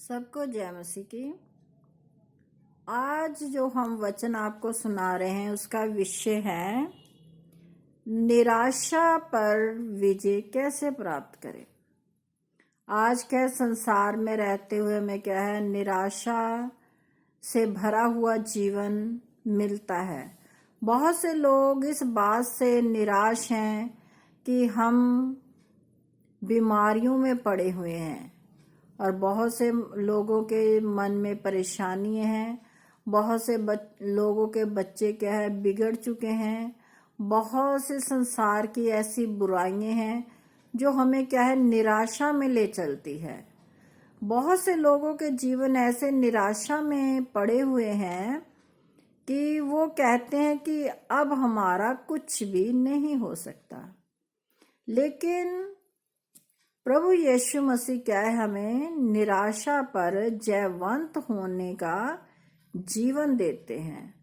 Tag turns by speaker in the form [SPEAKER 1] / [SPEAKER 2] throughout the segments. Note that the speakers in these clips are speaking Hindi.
[SPEAKER 1] सबको जय मसीह की। आज जो हम वचन आपको सुना रहे हैं उसका विषय है निराशा पर विजय कैसे प्राप्त करें। आज के संसार में रहते हुए हमें क्या है, निराशा से भरा हुआ जीवन मिलता है। बहुत से लोग इस बात से निराश हैं कि हम बीमारियों में पड़े हुए हैं और बहुत से लोगों के मन में परेशानी हैं। बहुत से लोगों के बच्चे क्या है, बिगड़ चुके हैं। बहुत से संसार की ऐसी बुराइयां हैं जो हमें क्या है, निराशा में ले चलती है। बहुत से लोगों के जीवन ऐसे निराशा में पड़े हुए हैं कि वो कहते हैं कि अब हमारा कुछ भी नहीं हो सकता। लेकिन प्रभु यीशु मसीह क्या है, हमें निराशा पर जयवंत होने का जीवन देते हैं।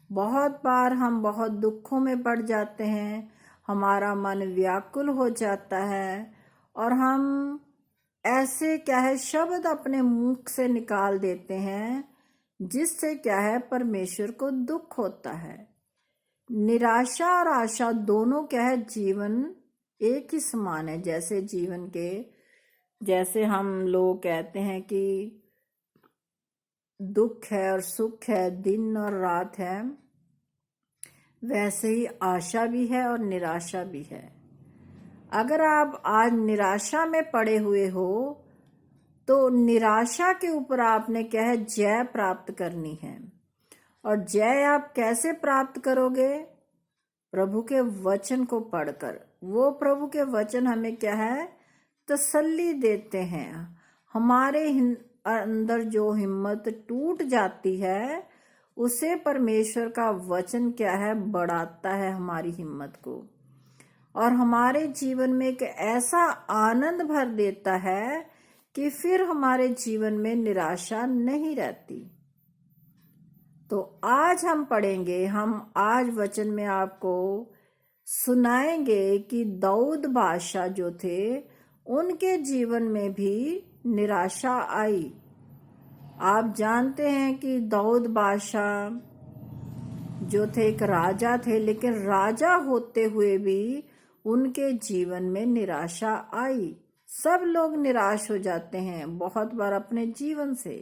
[SPEAKER 1] बहुत बार हम बहुत दुखों में पड़ जाते हैं, हमारा मन व्याकुल हो जाता है और हम ऐसे क्या है, शब्द अपने मुख से निकाल देते हैं जिससे क्या है, परमेश्वर को दुख होता है। निराशा और आशा दोनों क्या है, जीवन एक ही समान है। जैसे हम लोग कहते हैं कि दुख है और सुख है, दिन और रात है, वैसे ही आशा भी है और निराशा भी है। अगर आप आज निराशा में पड़े हुए हो तो निराशा के ऊपर आपने क्या है, जय प्राप्त करनी है। और जय आप कैसे प्राप्त करोगे? प्रभु के वचन को पढ़कर। वो प्रभु के वचन हमें क्या है, तसल्ली देते हैं। हमारे अंदर जो हिम्मत टूट जाती है उसे परमेश्वर का वचन क्या है, बढ़ाता है हमारी हिम्मत को और हमारे जीवन में एक ऐसा आनंद भर देता है कि फिर हमारे जीवन में निराशा नहीं रहती। तो आज हम पढ़ेंगे, हम आज वचन में आपको सुनाएंगे कि दाऊद बादशाह जो थे उनके जीवन में भी निराशा आई। आप जानते हैं कि दाऊद बादशाह जो थे एक राजा थे, लेकिन राजा होते हुए भी उनके जीवन में निराशा आई। सब लोग निराश हो जाते हैं बहुत बार अपने जीवन से।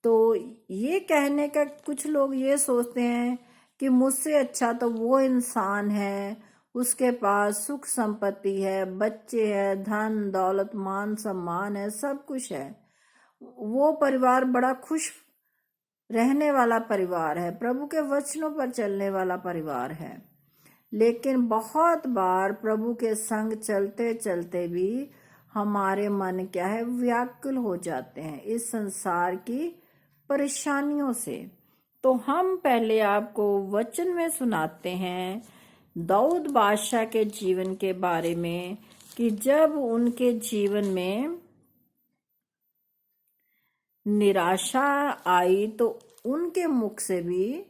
[SPEAKER 1] तो ये कहने का, कुछ लोग ये सोचते हैं कि मुझसे अच्छा तो वो इंसान है, उसके पास सुख संपत्ति है, बच्चे है, धन दौलत मान सम्मान है, सब कुछ है, वो परिवार बड़ा खुश रहने वाला परिवार है, प्रभु के वचनों पर चलने वाला परिवार है। लेकिन बहुत बार प्रभु के संग चलते चलते भी हमारे मन क्या है, व्याकुल हो जाते हैं इस संसार की परेशानियों से। तो हम पहले आपको वचन में सुनाते हैं दाऊद बादशाह के जीवन के बारे में कि जब उनके जीवन में निराशा आई तो उनके मुख से भी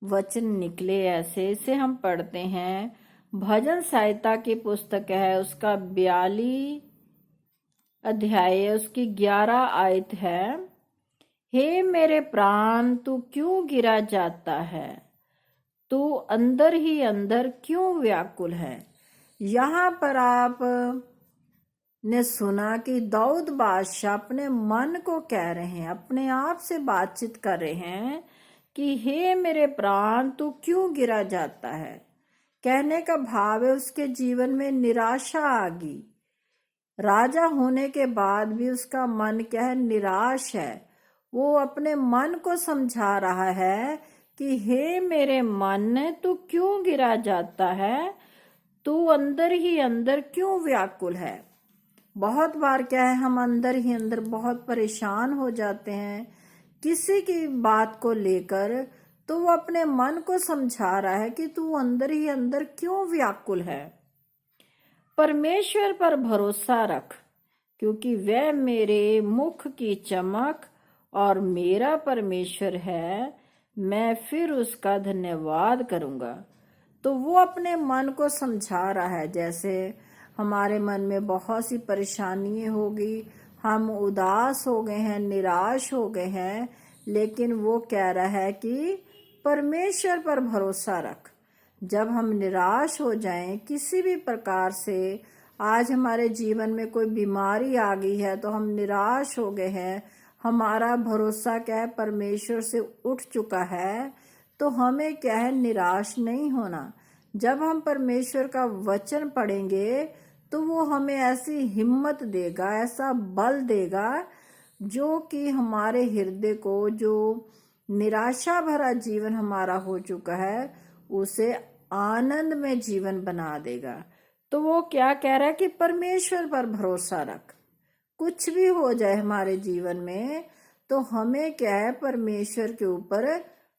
[SPEAKER 1] वचन निकले ऐसे। इसे हम पढ़ते हैं, भजन संहिता की पुस्तक है, उसका 42 अध्याय, उसकी 11 आयत है। हे मेरे प्राण, तू क्यों गिरा जाता है, तू अंदर ही अंदर क्यों व्याकुल है। यहाँ पर आप ने सुना कि दाऊद बादशाह अपने मन को कह रहे हैं, अपने आप से बातचीत कर रहे हैं कि हे मेरे प्राण, तू क्यों गिरा जाता है। कहने का भाव है उसके जीवन में निराशा आ गई। राजा होने के बाद भी उसका मन क्या है, निराश है। वो अपने मन को समझा रहा है कि हे मेरे मन, तू क्यों गिरा जाता है, तू अंदर ही अंदर क्यों व्याकुल है। बहुत बार क्या है, हम अंदर ही अंदर बहुत परेशान हो जाते हैं किसी की बात को लेकर, तो वो अपने मन को समझा रहा है कि तू अंदर ही अंदर क्यों व्याकुल है। परमेश्वर पर भरोसा रख, क्योंकि वह मेरे मुख की चमक और मेरा परमेश्वर है, मैं फिर उसका धन्यवाद करूंगा। तो वो अपने मन को समझा रहा है। जैसे हमारे मन में बहुत सी परेशानियां होगी, हम उदास हो गए हैं, निराश हो गए हैं, लेकिन वो कह रहा है कि परमेश्वर पर भरोसा रख। जब हम निराश हो जाएं किसी भी प्रकार से, आज हमारे जीवन में कोई बीमारी आ गई है तो हम निराश हो गए हैं, हमारा भरोसा क्या है परमेश्वर से उठ चुका है, तो हमें क्या है निराश नहीं होना। जब हम परमेश्वर का वचन पढ़ेंगे तो वो हमें ऐसी हिम्मत देगा, ऐसा बल देगा, जो कि हमारे हृदय को, जो निराशा भरा जीवन हमारा हो चुका है, उसे आनंद में जीवन बना देगा। तो वो क्या कह रहा है कि परमेश्वर पर भरोसा रख। कुछ भी हो जाए हमारे जीवन में तो हमें क्या है परमेश्वर के ऊपर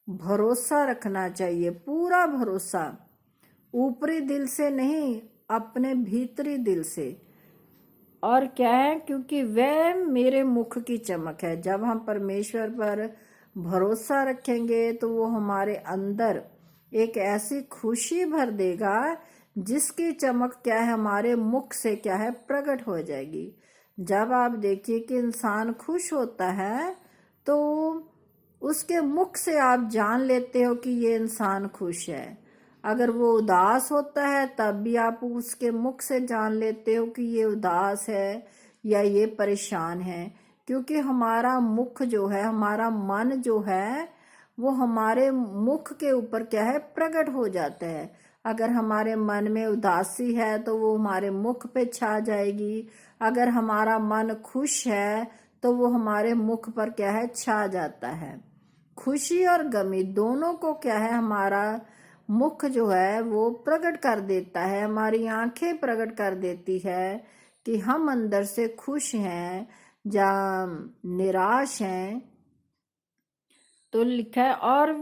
[SPEAKER 1] भरोसा रखना चाहिए, पूरा भरोसा, ऊपरी दिल से नहीं, अपने भीतरी दिल से। और क्या है, क्योंकि वह मेरे मुख की चमक है। जब हम परमेश्वर पर भरोसा रखेंगे तो वो हमारे अंदर एक ऐसी खुशी भर देगा जिसकी चमक क्या है हमारे मुख से क्या है प्रकट हो जाएगी। जब आप देखिए कि इंसान खुश होता है तो उसके मुख से आप जान लेते हो कि ये इंसान खुश है। अगर वो उदास होता है तब भी आप उसके मुख से जान लेते हो कि ये उदास है या ये परेशान है, क्योंकि हमारा मुख जो है, हमारा मन जो है, वो हमारे मुख के ऊपर क्या है प्रकट हो जाता है। अगर हमारे मन में उदासी है तो वो हमारे मुख पे छा जाएगी, अगर हमारा मन खुश है तो वो हमारे मुख पर क्या है छा जाता है। खुशी और गमी दोनों को क्या है हमारा मुख जो है वो प्रकट कर देता है, हमारी आंखें प्रकट कर देती है कि हम अंदर से खुश हैं या निराश हैं। तो लिखा है और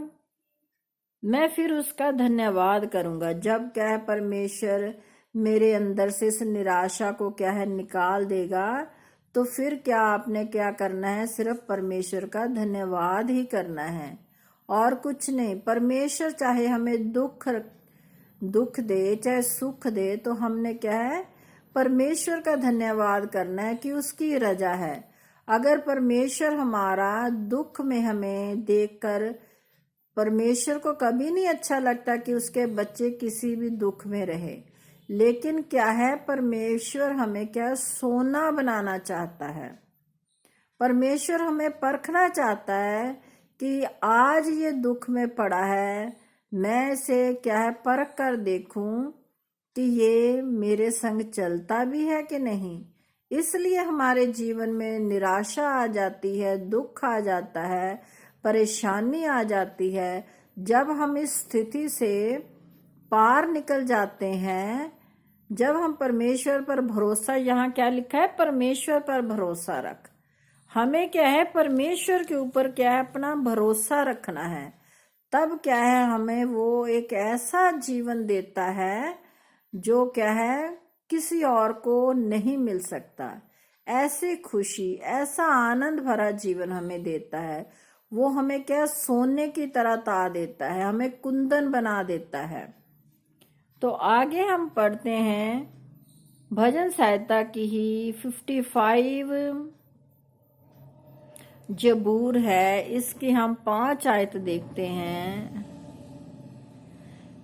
[SPEAKER 1] मैं फिर उसका धन्यवाद करूंगा। जब क्या है परमेश्वर मेरे अंदर से इस निराशा को क्या है निकाल देगा, तो फिर क्या आपने क्या करना है, सिर्फ परमेश्वर का धन्यवाद ही करना है और कुछ नहीं। परमेश्वर चाहे हमें दुख दे चाहे सुख दे, तो हमने क्या है परमेश्वर का धन्यवाद करना है कि उसकी रजा है। अगर परमेश्वर हमारा दुख में हमें देखकर, परमेश्वर को कभी नहीं अच्छा लगता कि उसके बच्चे किसी भी दुख में रहे, लेकिन क्या है परमेश्वर हमें क्या सोना बनाना चाहता है। परमेश्वर हमें परखना चाहता है कि आज ये दुख में पड़ा है, मैं इसे क्या है परख कर देखूं कि ये मेरे संग चलता भी है कि नहीं। इसलिए हमारे जीवन में निराशा आ जाती है, दुख आ जाता है, परेशानी आ जाती है। जब हम इस स्थिति से पार निकल जाते हैं, जब हम परमेश्वर पर भरोसा, यहाँ क्या लिखा है परमेश्वर पर भरोसा रख, हमें क्या है परमेश्वर के ऊपर क्या है अपना भरोसा रखना है। तब क्या है हमें वो एक ऐसा जीवन देता है जो क्या है किसी और को नहीं मिल सकता। ऐसी खुशी, ऐसा आनंद भरा जीवन हमें देता है। वो हमें क्या सोने की तरह ता देता है, हमें कुंदन बना देता है। तो आगे हम पढ़ते हैं भजन सहायता की ही 55 जबूर है, इसकी हम 5 आयत देखते हैं।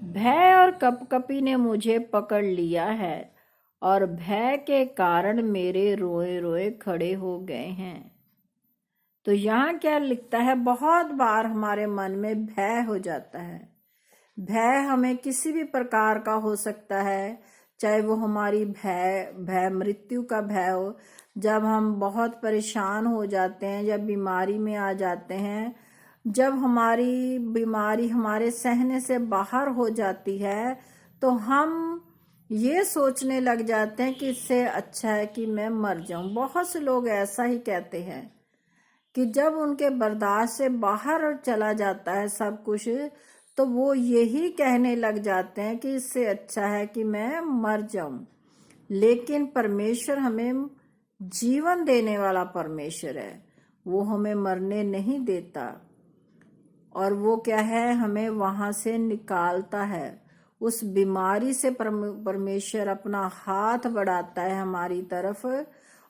[SPEAKER 1] भय और कपकपी ने मुझे पकड़ लिया है और भय के कारण मेरे रोए रोए खड़े हो गए हैं। तो यहाँ क्या लिखता है, बहुत बार हमारे मन में भय हो जाता है। भय हमें किसी भी प्रकार का हो सकता है, चाहे वो हमारी भय मृत्यु का भय हो, जब हम बहुत परेशान हो जाते हैं, जब बीमारी में आ जाते हैं, जब हमारी बीमारी हमारे सहने से बाहर हो जाती है, तो हम ये सोचने लग जाते हैं कि इससे अच्छा है कि मैं मर जाऊं। बहुत से लोग ऐसा ही कहते हैं कि जब उनके बर्दाश्त से बाहर चला जाता है सब कुछ, तो वो यही कहने लग जाते हैं कि इससे अच्छा है कि मैं मर जाऊं। लेकिन परमेश्वर हमें जीवन देने वाला परमेश्वर है, वो हमें मरने नहीं देता, और वो क्या है हमें वहां से निकालता है। उस बीमारी से परमेश्वर अपना हाथ बढ़ाता है हमारी तरफ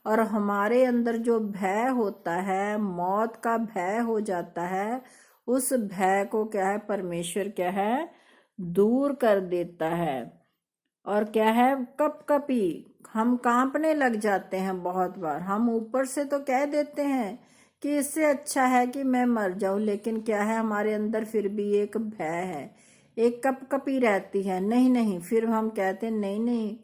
[SPEAKER 1] और हमारे अंदर जो भय होता है, मौत का भय हो जाता है, उस भय को क्या है, परमेश्वर क्या है, दूर कर देता है। और क्या है, कपकपी, हम कांपने लग जाते हैं। बहुत बार हम ऊपर से तो कह देते हैं कि इससे अच्छा है कि मैं मर जाऊं, लेकिन क्या है, हमारे अंदर फिर भी एक भय है, एक कपकपी रहती है। नहीं नहीं, फिर हम कहते हैं नहीं नहीं,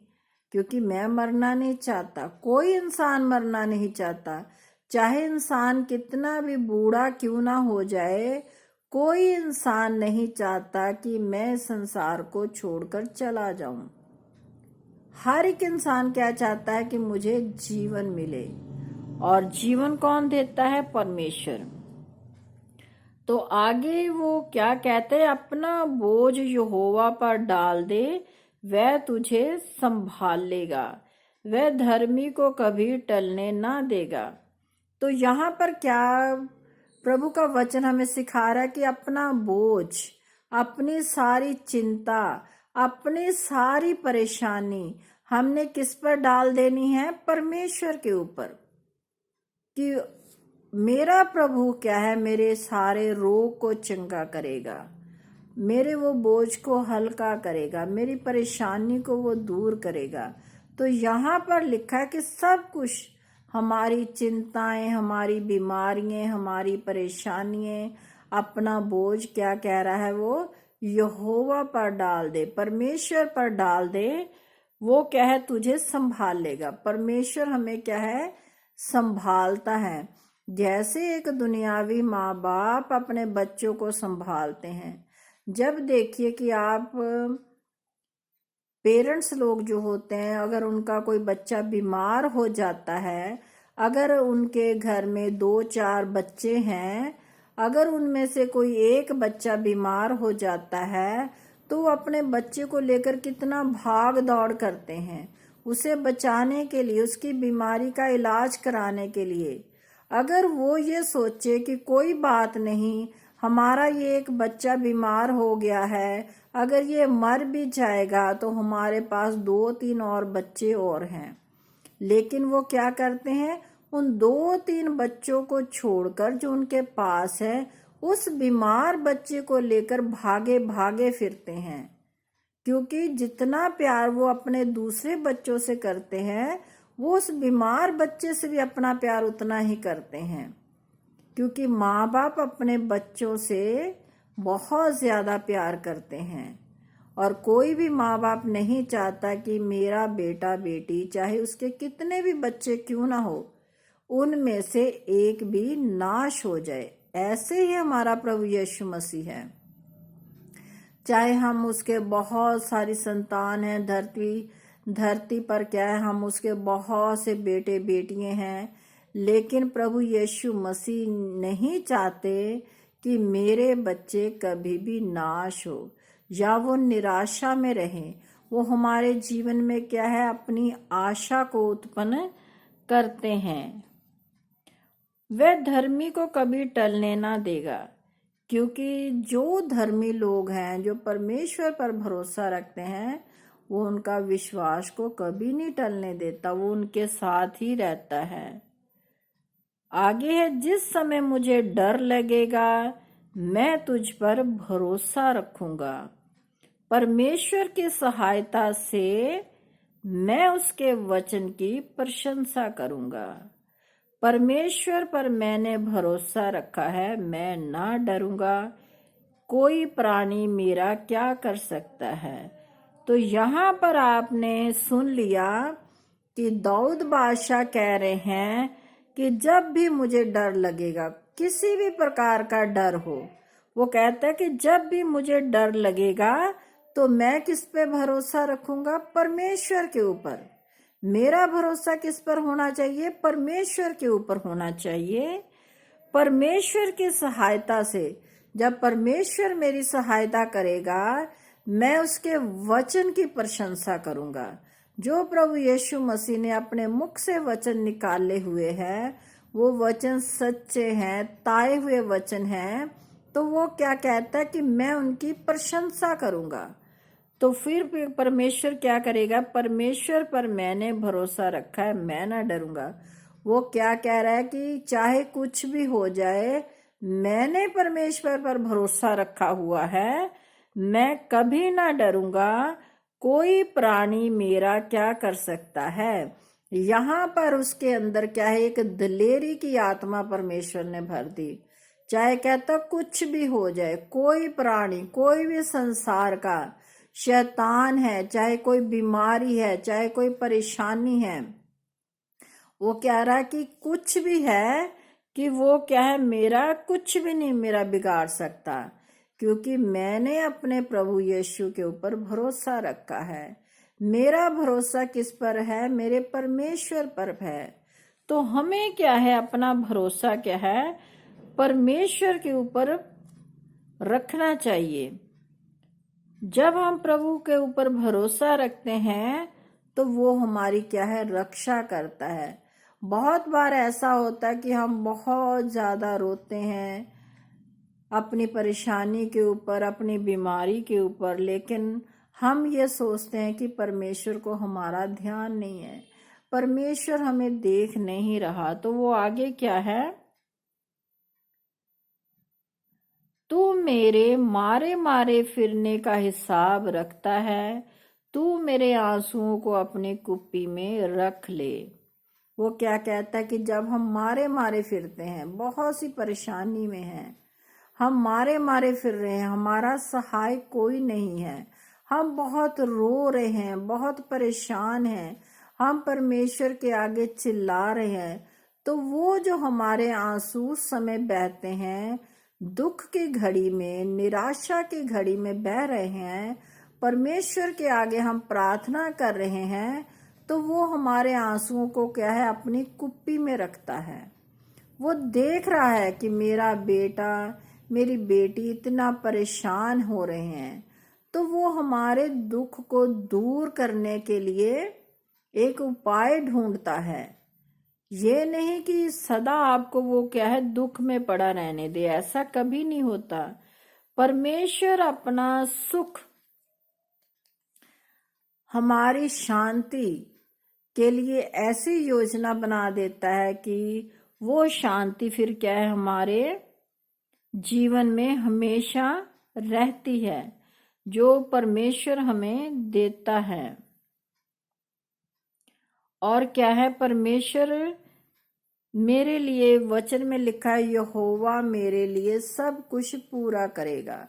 [SPEAKER 1] क्योंकि मैं मरना नहीं चाहता। कोई इंसान मरना नहीं चाहता, चाहे इंसान कितना भी बूढ़ा क्यों ना हो जाए, कोई इंसान नहीं चाहता कि मैं संसार को छोड़कर चला जाऊं। हर एक इंसान क्या चाहता है कि मुझे जीवन मिले, और जीवन कौन देता है, परमेश्वर। तो आगे वो क्या कहते हैं, अपना बोझ यहोवा पर डाल दे, वह तुझे संभाल लेगा, वह धर्मी को कभी टलने ना देगा। तो यहाँ पर क्या प्रभु का वचन हमें सिखा रहा है कि अपना बोझ, अपनी सारी चिंता, अपनी सारी परेशानी हमने किस पर डाल देनी है, परमेश्वर के ऊपर। कि मेरा प्रभु क्या है, मेरे सारे रोग को चंगा करेगा, मेरे वो बोझ को हल्का करेगा, मेरी परेशानी को वो दूर करेगा। तो यहाँ पर लिखा है कि सब कुछ, हमारी चिंताएं, हमारी बीमारियां, हमारी परेशानियां, अपना बोझ क्या कह रहा है, वो यहोवा पर डाल दे, परमेश्वर पर डाल दे। वो क्या है, तुझे संभाल लेगा। परमेश्वर हमें क्या है, संभालता है। जैसे एक दुनियावी माँ बाप अपने बच्चों को संभालते हैं। जब देखिए कि आप पेरेंट्स लोग जो होते हैं, अगर उनका कोई बच्चा बीमार हो जाता है, अगर उनके घर में 2-4 बच्चे हैं, अगर उनमें से कोई एक बच्चा बीमार हो जाता है, तो वो अपने बच्चे को लेकर कितना भाग दौड़ करते हैं, उसे बचाने के लिए, उसकी बीमारी का इलाज कराने के लिए। अगर वो ये सोचे कि कोई बात नहीं, हमारा ये एक बच्चा बीमार हो गया है, अगर ये मर भी जाएगा तो हमारे पास 2-3 और बच्चे और हैं, लेकिन वो क्या करते हैं, उन 2-3 बच्चों को छोड़कर जो उनके पास है, उस बीमार बच्चे को लेकर भागे भागे फिरते हैं। क्योंकि जितना प्यार वो अपने दूसरे बच्चों से करते हैं, वो उस बीमार बच्चे से भी अपना प्यार उतना ही करते हैं। क्योंकि माँ बाप अपने बच्चों से बहुत ज़्यादा प्यार करते हैं, और कोई भी माँ बाप नहीं चाहता कि मेरा बेटा बेटी, चाहे उसके कितने भी बच्चे क्यों ना हो, उनमें से एक भी नाश हो जाए। ऐसे ही हमारा प्रभु यीशु मसीह है। चाहे हम उसके बहुत सारी संतान हैं, धरती पर क्या है, हम उसके बहुत से बेटे बेटियां हैं, लेकिन प्रभु यीशु मसीह नहीं चाहते कि मेरे बच्चे कभी भी नाश हो या वो निराशा में रहें। वो हमारे जीवन में क्या है, अपनी आशा को उत्पन्न करते हैं। वह धर्मी को कभी टलने ना देगा, क्योंकि जो धर्मी लोग हैं, जो परमेश्वर पर भरोसा रखते हैं, वो उनका विश्वास को कभी नहीं टलने देता, वो उनके साथ ही रहता है। आगे है, जिस समय मुझे डर लगेगा मैं तुझ पर भरोसा रखूंगा, परमेश्वर की सहायता से मैं उसके वचन की प्रशंसा करूंगा। परमेश्वर पर मैंने भरोसा रखा है, मैं ना डरूंगा, कोई प्राणी मेरा क्या कर सकता है। तो यहाँ पर आपने सुन लिया कि दाऊद बादशाह कह रहे हैं कि जब भी मुझे डर लगेगा, किसी भी प्रकार का डर हो, वो कहता है कि जब भी मुझे डर लगेगा तो मैं किस पे भरोसा रखूंगा, परमेश्वर के ऊपर। मेरा भरोसा किस पर होना चाहिए, परमेश्वर के ऊपर होना चाहिए। परमेश्वर की सहायता से, जब परमेश्वर मेरी सहायता करेगा, मैं उसके वचन की प्रशंसा करूंगा। जो प्रभु यीशु मसीह ने अपने मुख से वचन निकाले हुए हैं, वो वचन सच्चे हैं, ताए हुए वचन हैं। तो वो क्या कहता है कि मैं उनकी प्रशंसा करूंगा। तो फिर परमेश्वर क्या करेगा? परमेश्वर पर मैंने भरोसा रखा है, मैं ना डरूंगा। वो क्या कह रहा है कि चाहे कुछ भी हो जाए, मैंने परमेश्वर पर भरोसा रखा हुआ है, मैं कभी ना डरूंगा। कोई प्राणी मेरा क्या कर सकता है? यहाँ पर उसके अंदर क्या है? एक दिलेरी की आत्मा परमेश्वर ने भर दी। चाहे कहता कुछ भी हो जाए, कोई प्राणी, कोई भी संसार का शैतान है, चाहे कोई बीमारी है, चाहे कोई परेशानी है, वो कह रहा है कि कुछ भी है, कि वो क्या है? मेरा कुछ भी नहीं मेरा बिगाड़ सकता, क्योंकि मैंने अपने प्रभु यीशु के ऊपर भरोसा रखा है। मेरा भरोसा किस पर है? मेरे परमेश्वर पर है। तो हमें क्या है? अपना भरोसा क्या है? परमेश्वर के ऊपर रखना चाहिए। जब हम प्रभु के ऊपर भरोसा रखते हैं तो वो हमारी क्या है? रक्षा करता है। बहुत बार ऐसा होता है कि हम बहुत ज्यादा रोते हैं अपनी परेशानी के ऊपर, अपनी बीमारी के ऊपर, लेकिन हम ये सोचते हैं कि परमेश्वर को हमारा ध्यान नहीं है, परमेश्वर हमें देख नहीं रहा। तो वो आगे क्या है? तू मेरे मारे मारे फिरने का हिसाब रखता है, तू मेरे आंसुओं को अपनी कुप्पी में रख ले। वो क्या कहता है कि जब हम मारे मारे फिरते हैं, बहुत सी परेशानी में हैं, हम मारे मारे फिर रहे हैं, हमारा सहाय कोई नहीं है, हम बहुत रो रहे हैं, बहुत परेशान हैं, हम परमेश्वर के आगे चिल्ला रहे हैं, तो वो जो हमारे आंसू उस समय बहते हैं, दुख की घड़ी में, निराशा की घड़ी में बह रहे हैं, परमेश्वर के आगे हम प्रार्थना कर रहे हैं, तो वो हमारे आंसुओं को क्या है? अपनी कुप्पी में रखता है। वो देख रहा है कि मेरा बेटा, मेरी बेटी इतना परेशान हो रहे हैं, तो वो हमारे दुख को दूर करने के लिए एक उपाय ढूंढता है। ये नहीं कि सदा आपको वो क्या है? दुख में पड़ा रहने दे, ऐसा कभी नहीं होता। परमेश्वर अपना सुख, हमारी शांति के लिए ऐसी योजना बना देता है कि वो शांति फिर क्या है? हमारे जीवन में हमेशा रहती है, जो परमेश्वर हमें देता है। और क्या है? परमेश्वर मेरे लिए, वचन में लिखा है, यहोवा मेरे लिए सब कुछ पूरा करेगा।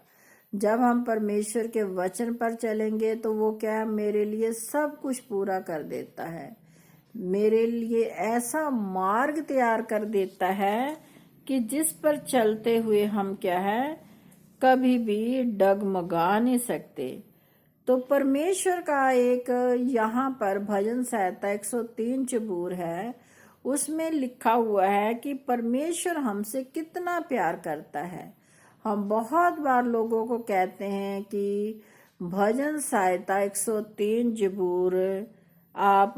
[SPEAKER 1] जब हम परमेश्वर के वचन पर चलेंगे तो वो क्या है? मेरे लिए सब कुछ पूरा कर देता है, मेरे लिए ऐसा मार्ग तैयार कर देता है कि जिस पर चलते हुए हम क्या है? कभी भी डगमगा नहीं सकते। तो परमेश्वर का एक यहाँ पर भजन संहिता 103 चबूर है, उसमें लिखा हुआ है कि परमेश्वर हमसे कितना प्यार करता है। हम बहुत बार लोगों को कहते हैं कि भजन संहिता 103 जबूर आप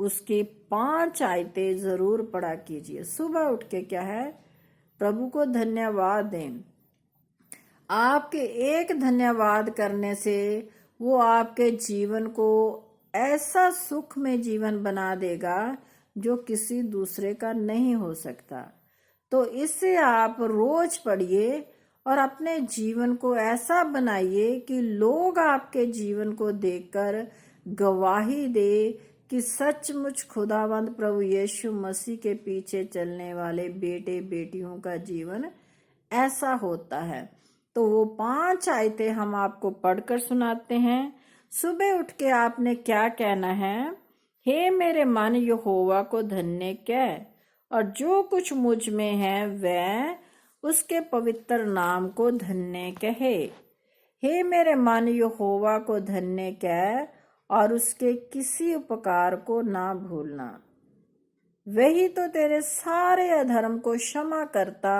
[SPEAKER 1] उसकी 5 आयतें जरूर पढ़ा कीजिए। सुबह उठ के क्या है? प्रभु को धन्यवाद दें। आपके एक धन्यवाद करने से वो आपके जीवन को ऐसा सुख में जीवन बना देगा जो किसी दूसरे का नहीं हो सकता। तो इससे आप रोज पढ़िए और अपने जीवन को ऐसा बनाइए कि लोग आपके जीवन को देखकर गवाही दे कि सचमुच खुदावंद प्रभु यीशु मसीह के पीछे चलने वाले बेटे बेटियों का जीवन ऐसा होता है। तो वो 5 आयतें हम आपको पढ़कर सुनाते हैं। सुबह उठ के आपने क्या कहना है? हे मेरे मन यहोवा को धन्य कह, और जो कुछ मुझ में है वह उसके पवित्र नाम को धन्य कहे। हे मेरे मन यहोवा को धन्य कह और उसके किसी उपकार को ना भूलना। वही तो तेरे सारे अधर्म को क्षमा करता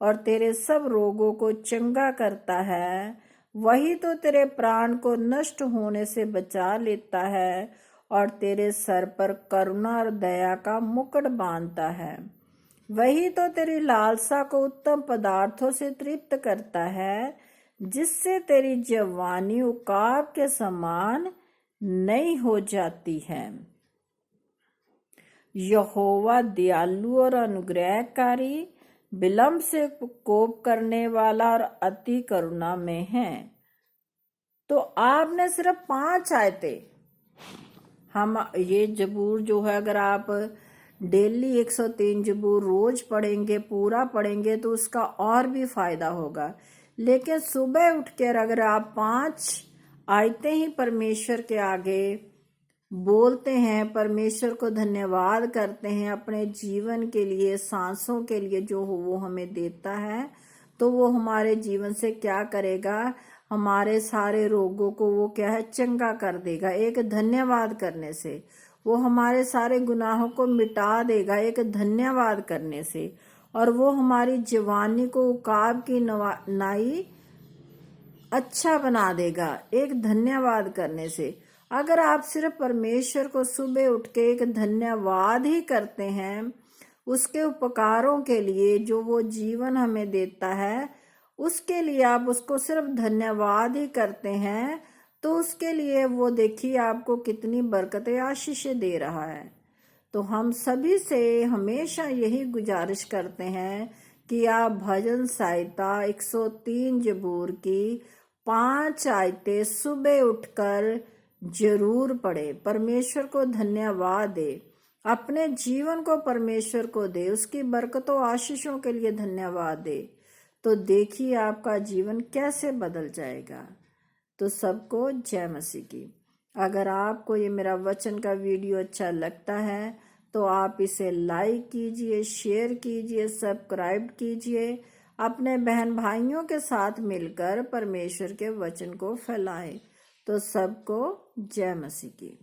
[SPEAKER 1] और तेरे सब रोगों को चंगा करता है। वही तो तेरे प्राण को नष्ट होने से बचा लेता है और तेरे सर पर करुणा और दया का मुकुट बांधता है। वही तो तेरी लालसा को उत्तम पदार्थों से तृप्त करता है, जिससे तेरी जवानी उकाब के समान नई हो जाती है। यहोवा दयालु और अनुग्रहकारी, विलंब से कोप करने वाला और अति करुणा में है। तो आपने सिर्फ 5 आयतें, हम ये जबूर जो है, अगर आप डेली 103 जबूर रोज पढ़ेंगे, पूरा पढ़ेंगे, तो उसका और भी फायदा होगा। लेकिन सुबह उठकर अगर आप 5 आयतें ही परमेश्वर के आगे बोलते हैं, परमेश्वर को धन्यवाद करते हैं अपने जीवन के लिए, सांसों के लिए जो वो हमें देता है, तो वो हमारे जीवन से क्या करेगा, हमारे सारे रोगों को वो क्या है, चंगा कर देगा। एक धन्यवाद करने से वो हमारे सारे गुनाहों को मिटा देगा, एक धन्यवाद करने से। और वो हमारी जवानी को उकाब की नाई अच्छा बना देगा, एक धन्यवाद करने से। अगर आप सिर्फ परमेश्वर को सुबह उठ के एक धन्यवाद ही करते हैं उसके उपकारों के लिए, जो वो जीवन हमें देता है, उसके लिए आप उसको सिर्फ धन्यवाद ही करते हैं, तो उसके लिए वो देखिए आपको कितनी बरकतें, आशीषें दे रहा है। तो हम सभी से हमेशा यही गुजारिश करते हैं कि आप भजन संहिता 103 जबूर की 5 आयतें सुबह उठकर जरूर पढ़े, परमेश्वर को धन्यवाद दे, अपने जीवन को परमेश्वर को दे, उसकी बरकतों आशीषों के लिए धन्यवाद दे। तो देखिए आपका जीवन कैसे बदल जाएगा। तो सबको जय मसीह की। अगर आपको ये मेरा वचन का वीडियो अच्छा लगता है तो आप इसे लाइक कीजिए, शेयर कीजिए, सब्सक्राइब कीजिए, अपने बहन भाइयों के साथ मिलकर परमेश्वर के वचन को फैलाएं। तो सबको जय मसीह की।